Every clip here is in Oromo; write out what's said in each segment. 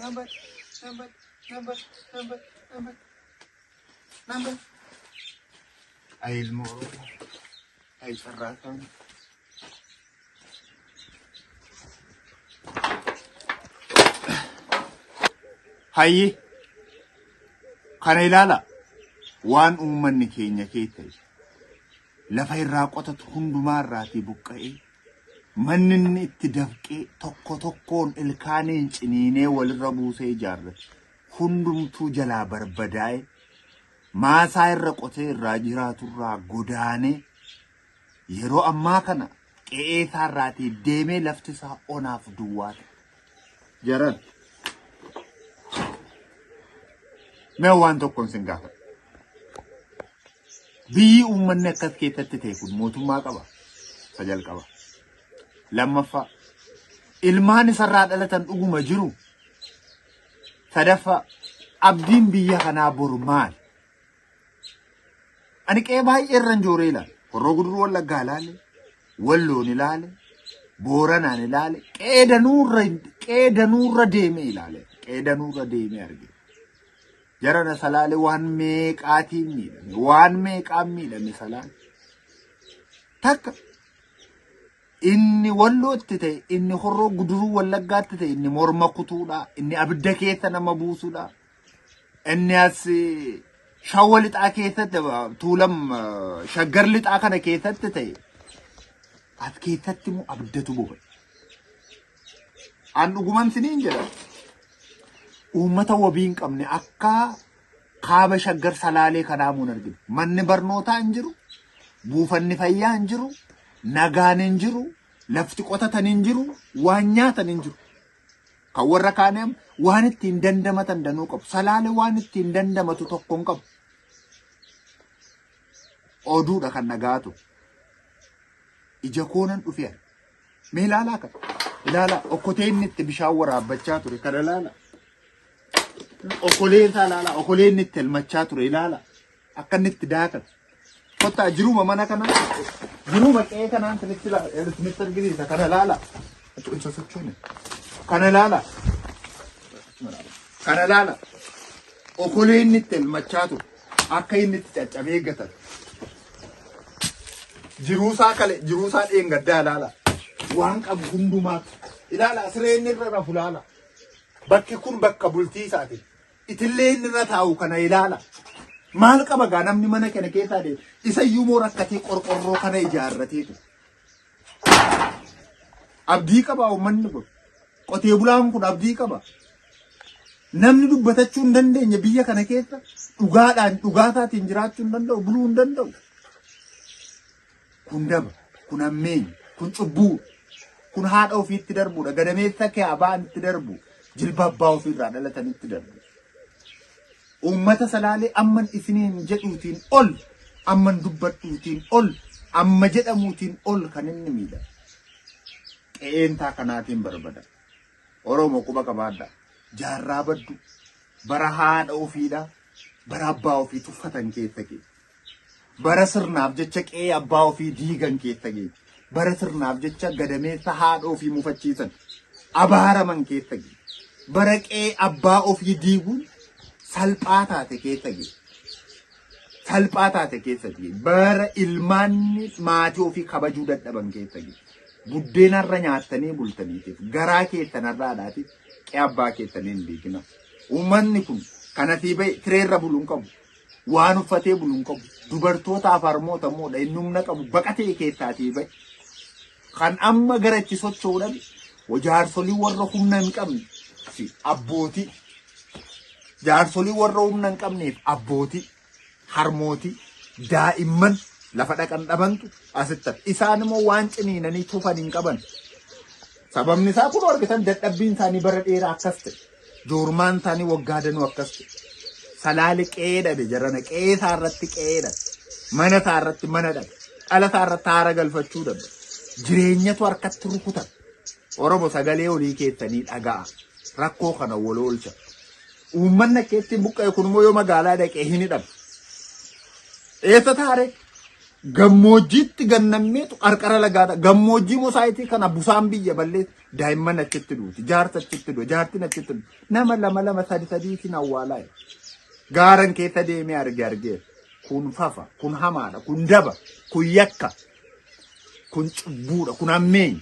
number, number, number, number, number, number. Ay mo, ay saratan. Hayyi, kana ilaala waan uummanni keenya keessa lafa irraa qotatu hundumaa irraatii buqqa'ee manni inni itti dafqee tokko tokkoon ilkaaniin ciniinee walirra buusee ijaarrate hundumtuu jalaa barbadaa'e maasaa irra qotee irraa jiraatu irraa godaanee yeroo ammaa kana qe'ee isaa irraatii deemee lafti isaa onaaf duwwaate jaran. Mee waan tokkoon sin gaafa. Biyyi uummanni akkas keessatti ta'e kun mootummaa qaba. Sajal qaba. Lammaffaa ilmaan isarraa dhalatan dhuguma jiru. Sadaffaa abdiin biyya kanaa boru maali? Ani qe'ee baay'ee irra jooree ilaale. Horroo Guduruu Wallaggaa ilaale. Walloon ilaale. Booranaan ilaale. Qe'ee danuurra deemee ilaale. Qe'ee danuurra deemee arge. Jarana salaale waan meeqaatiin miidhame waan meeqaan miidhame salaale takka inni wallootti ta'e inni Horroo Guduruu Wallaggaatti ta'e inni morma kutuudha inni abidda keessa nama buusuudha inni as Shawwa Lixaa keessatti Tuulam Shaggar Lixaa kana keessatti ta'e as keessatti immoo abiddatu boba an dhuguman siniin jedha. Uummata wabii hin qabne akka kaaba Shaggar Salaalee kanaa mun arginu. Manni barnootaa hin jiru, buufanni fayyaa hin jiru, nagaan hin jiru, lafti qotatan hin jiru, waan nyaatan hin jiru. Kan warra kaanii waan ittiin dandamatan danuu qabu. Salaalee waan ittiin dandamatu tokko hin qabu. Oduudha kan nagaatu. Ija koonan dhufee. Mee ilaalaa kan? Ilaalaa okkotee inni itti bishaan waraabbachaa ture kana ilaalaa. Okoleen ilaala, okoleen itti elmachaa ture ilaala. Akka inni itti daakan. Kottaa jiruma mana kana, jiruma qe'ee kanaan sinitti argisiisa. Kana ilaala. Kana ilaala. Kana ilaala. Okoleen itti elmachaa ture. Akka inni itti caccabee gatan. Jiruusaa dheengaddaa ilaala. Waan qabu hundumaatu. Ilaala sireen irra rafu ilaala. Bakki kun bakka bultii isaati. Itillee inni irra taa'u kana ilaala. Maal qaba gaa namni mana kana keessaa deemu? Isa iyyuu moo rakkatee qorqorroo kana ijaarrateetu. Abdii qaba uummanni kun. Qotee bulaan kun abdii qaba. Namni dubbatachuu hin dandeenye biyya kana keessa dhugaadhaan dhugaataatiin jiraachuu hin danda'u, buluu hin danda'u. Kun daba, kun ammeenyi, kun cubbuu, kun haadha ofiitti darbuudha. Gadameessa kee abaan itti darbu. Jilba abbaa ofirraa dhalatanitti darbu. Uummata Salaalee amman isiniin jedhuutiin ol, amman dubbadhuutiin ol, amma jedhamuutiin ol kan inni miidha. Qe'eentaa kanaatiin barbada. Oromoo quba qabaadha. Jaarraa baddu. Bara haadha ofiidha. Bara abbaa ofii tuffatan keessa geesse. Bara sirnaaf jecha qe'ee abbaa ofii diigan keessa geesse. Bara sirnaaf jecha gadameessa haadha ofii mufachiisan. Abaaraman keessa geesse. Bara qe'ee abbaa ofii diiguun salphaa taate keessa geesse. Salphaa taate keessa geesse. Bara ilmaanni maatii ofii kabajuu dadhaban keessa geesse. Buddeenarra nyaattanii bultaniitiif garaa keessanarraadhaatiif qe'ee abbaa keessanii hin beekina. Uummanni kun kanafii bahe tireerra buluu hin qabu. Waan uffatee buluu hin qabu. Dubartootaaf harmoota moodha inni humna qabu baqatee keessaatii bahe. Kan amma garachi socho'uudhaan jaarsolii warra humna hin qabne. Abbootii jaarsolii warra humna hin qabneef abbootii harmootii daa'imman lafa dhaqan dhabantu asitti isaan immoo waan ciniinanii tufan hin qaban. Sababni isaa kun argitan dadhabbiin isaanii bara dheeraa akkas ta'e. Joormaan isaanii waggaa danuu akkas ta'e. Salaalee qe'ee dhabe jarana qe'ee isaa irratti qe'ee dhabe. Mana isaa irratti mana dhabe. Dhala isaa irratti haara galfachuu dhabe. Jireenyatu harkatti rukutan. Oromoo sagalee olii keessanii dhaga'a. Rakkoo kana wal oolcha. Uummanni akkeetti buqqa'e kun immoo yoo magaalaa dhaqee hin hidhamu. Eessa taare gammoojjiitti gannammeetu qarqara lagaadha. Gammoojjii mosaayitii kana busaan biyya balleessa. daa'imman achitti duuti, jaarsa achitti duuti, jaartiin achitti duuti. Nama lama sadiitiin awwaalaa. Gaaran keessa deemee argee. Kun fafa, kun hamaadha, kun daba, kun yakka, kun cubbuudha, kun hammeenya.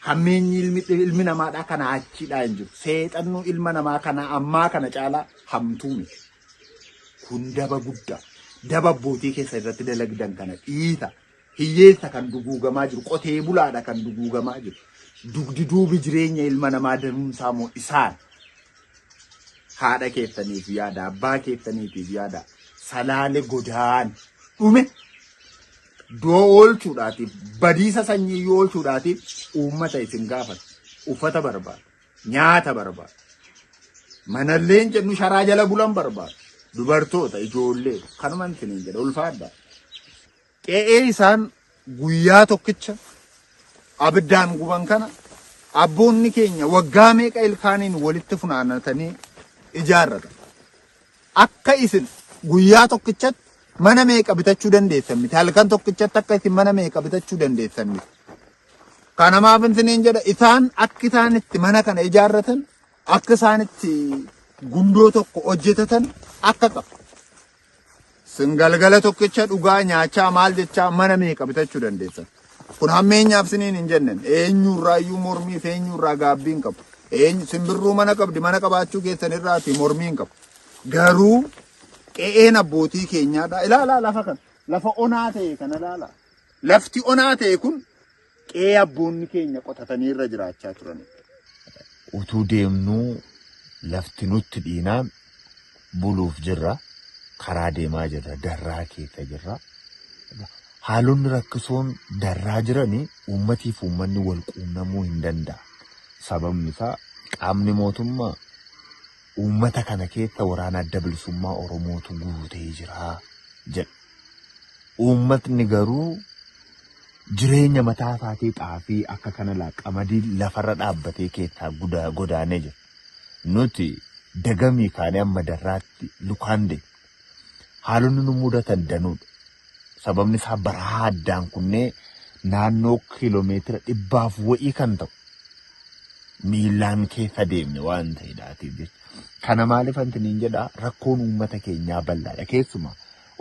Hammeenyi ilmi namaadhaa kana achiidhaa hin jiru. Seexannoo ilma namaa kana ammaa kana caalaa hamtuu miti. Kun daba guddaa. Daba abbootii keessa irratti dalagdan kana dhiita. Hiyyeessa kan duguugamaa jiru. Qotee bulaadha kan duguugamaa jiru. Dugdi duubi jireenya ilma namaa danuunsaa moo isaan. Haadha keessaniif yaada, abbaa keessaniif yaada. Salaale godaan dhume. Doo oolchuudhaatiif badiisa sanyii yoo oolchuudhaatiif uummata isin gaafata. Uffata barbaada. Nyaata barbaada. Manalleen jennu sharaa jala bulan barbaada. Dubartoota, ijoollee kanuma isiniin jedha ulfaadha. Qe'ee isaan guyyaa tokkicha abiddaan guban kana abboonni keenya waggaa meeqa ilkaaniin walitti funaanatanii ijaarrata. Akka isin guyyaa tokkichatti mana meeqa bitachuu dandeessan miti. Halkan tokkichatti akka isin mana meeqa bitachuu dandeessan miti. Kanamaaf isiniin jedha isaan akka isaanitti mana kana ijaarratan akka isaanitti gundoo tokko hojjetatan akka qabu. Singalgala tokkicha dhugaa nyaachaa maal jechaa mana meeqa bitachuu dandeessan. Kun hammeenyaaf isiniin hin jennan. Eenyurraa iyyuu mormii fi eenyurraa gaabbii hin qabu. Simbirruu mana qabdi mana qabaachuu keessan irraati mormii hin qabu. Garuu qe'een abbootii keenyaadha. Ilaalaa lafa kana. Lafa onaa ta'e kana ilaalaa. Lafti onaa ta'e kun qe'ee abboonni keenya qotatanii irra jiraachaa turan. Utuu deemnuu lafti nutti dhiinaan buluuf jirra. Karaa deemaa jirra. Darraa keessa jirra. Haalonni rakkisoon darraa jiranii uummatiif uummanni wal quunnamuu hin danda'a. Sababni isaa qaamni mootummaa uummata kana keessa waraana adda bilisummaa Oromootu guutee jira jedha. Uummatni garuu jireenya mataa isaatii xaafii akka kana qamadii lafarra dhaabbatee keessaa godaanee jira. Nuti dagamii kaanee amma darraatti lukaan deemna. Haalonni nu mudatan danuudha. Sababni isaa baraa addaan kunnee naannoo kiiloomeetira 100 wa'ii kan ta'u. Miilaan keessa deemne waan ta'eedhaatiif jecha. Kana maaliif antiniin jedhaa rakkoon uummata keenyaa bal'aadha. Keessumaa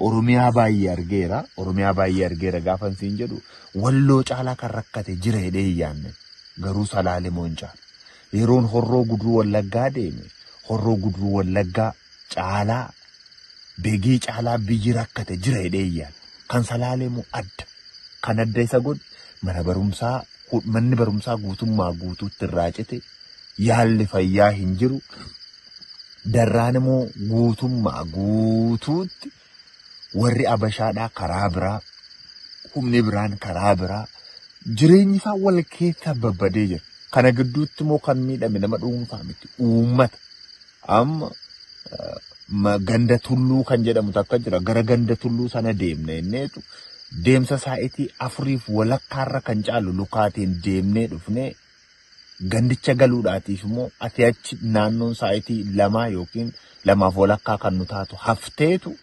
Oromiyaa baay'ee argeera. Oromiyaa baay'ee argeera gaafan siin jedhu Walloo caalaa kan rakkate jira hidhee hin yaanne. Garuu Salaalee moon caala. Yeroon Horroo Guduruu Wallaggaa deeme Horroo Guduruu Wallaggaa caalaa Beegii caalaa biyyi rakkate jira hidhee hin yaanne. Kan Salaalee moo adda. Kan adda isa godhe manni barumsaa guutummaa guutuutti irraa cite yaalli fayyaa hin jiru. Darraan immoo guutummaa guutuutti warri Abashaadhaa karaa biraa humni biraan karaa biraa jireenyi isaa wal keessa babbadee jira. Kana gidduutti immoo kan miidhame nama dhuunfaa miti uummata. Amma ganda tulluu kan jedhamu takka jira. Gara ganda tulluu sana deemne inneetu deemsa saa'itii 4 walakkaarra kan caalu lukaatiin deemnee dhufnee gandicha galuudhaatiif immoo ati achi naannoon saa'itii 2 yookiin 2 walakkaa kan nu taatu hafteetu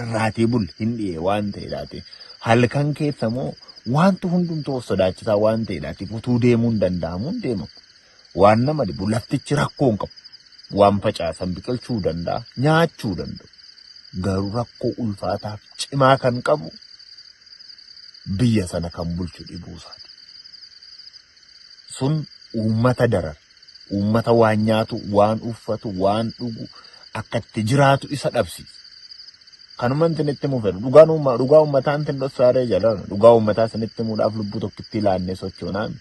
irraatii bul hin dhi'ee waan ta'eedhaati. Halkan keessa immoo wanti hundumtuu sodaachisaa waan ta'eedhaatiif utuu deemuun danda'amuun deemamu. Waan nama dhibu laftichi rakkoo hin qabu. Waan facaasan biqilchuu danda'a, nyaachuu danda'u. Garuu rakkoo ulfaataaf cimaa kan qabu biyya sana kan bulchu dhibuusaati. Sun uummata darar, uummata waan nyaatu, waan uffatu, waan dhugu akka itti jiraatu isa dhabsiisa. Kanuma intinitti muu fedhu dhugaa uummataa intin dhossaaree jala dhugaa uummataa sinitti muudhaaf lubbuu tokkitti ilaannee sochoonaan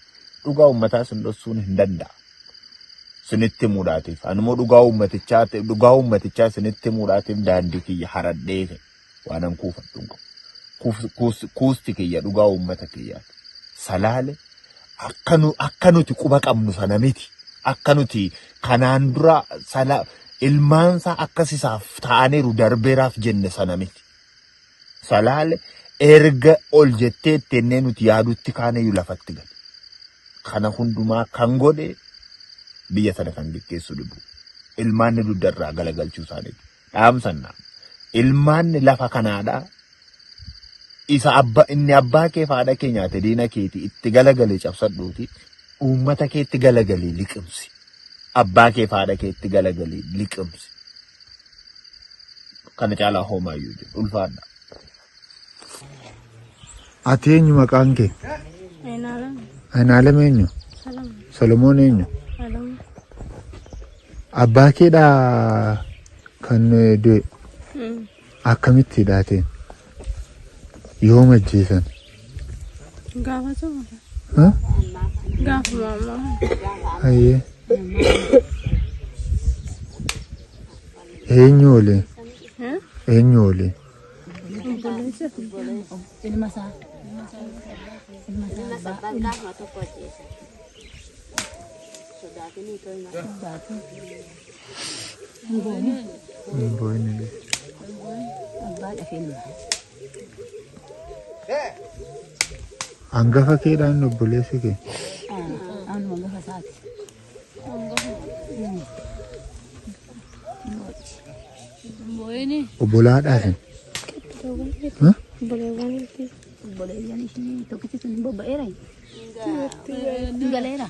dhugaa uummataa sin dhossuun hin danda'a. Sinitti muudhaatiif animmoo dhugaa uummatichaa sinitti muudhaatiif daandii kiyya haradhee waanan kuufadhu hin qabu. Kuusti kiyya dhugaa uummata kiyyaati. Salaalee akka nuti quba qabnu sana miti. Akka nuti kanaan dura ilmaansaa akkasisaaf ta'aniiru darbeeraaf jenne sana miti. Salaalee erga ol jettee ittennee nuti yaadutti kaaneyyuu lafatti gale. Kana hundumaa kan godhe biyya sana kan gaggeessu dhibu. Ilmaanni duddarraa galagalchuu isaaniiti. Dhaamsannaa. Ilmaanni lafa kanaadhaa. Isa inni abbaa kee faadha kee nyaate diina keetii itti galagalee cabsadhuuti uummata keetti galagalii liqimsi. Abbaa kee faadha keetti galagalii liqimsi. Kana caalaa homaayyuu jiru ulfaadha. Ati eenyu maqaan kee? Ainaalem eenyu? Solomoon eenyu? Abbaa keedhaa kan du'e akkamitti hidhaateen? Yoom ajjeesan? Gaafa ture. Ha? Gaafa maamaa. Hayyee. Eenyu olee? Eenyu olee? Ilma isaa. Boyne. Hangafa keedhaan obboleessi kee? Obbolaadhaaf? Bolehnya di sini tokkichi sun bobba'eera. Galeera.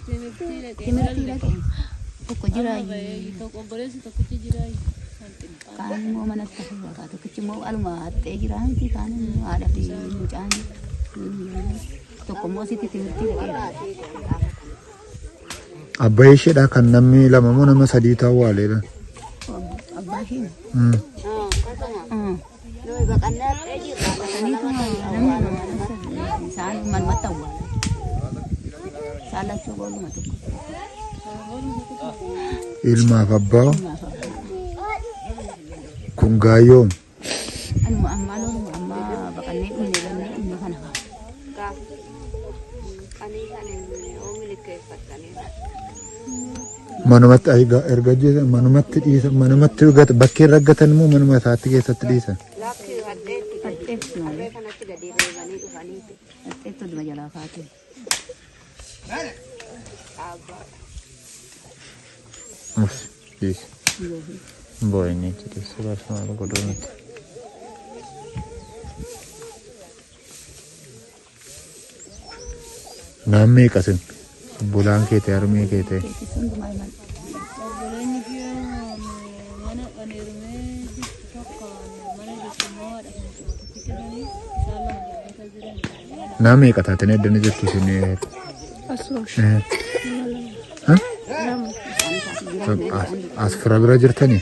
Timirtii dhaqe. Tokko jiraayi. Tokko obboleessi tokkichi jiraayi. Kaan immoo manatti hafe waaqa tokkichi immoo aluma haxxee jira miti kaan haadha fi mucaan tokko immoo asitti timirtii dhaqeera. Abbaa isheedha kan namni lama moo nama sadii ta'uu waaleedha? Abbaa ishee. Isaan manumatti awwaala. Isaan lachuu booluma tokko. Ilmaaf abbaa kun gaayyoom? Amma loonuma amma baqannee dhumne kana fa'a. Manumatti erga jeesan manumatti dhiisan manumatti bakkee raggatan immoo manuma isaatti keessatti dhiisan. Boyne itu sebab sama godong itu. Namni kasin bulan kete army kete. Namni kata tene dene jettu sini. Hah? As fira bira jirtani?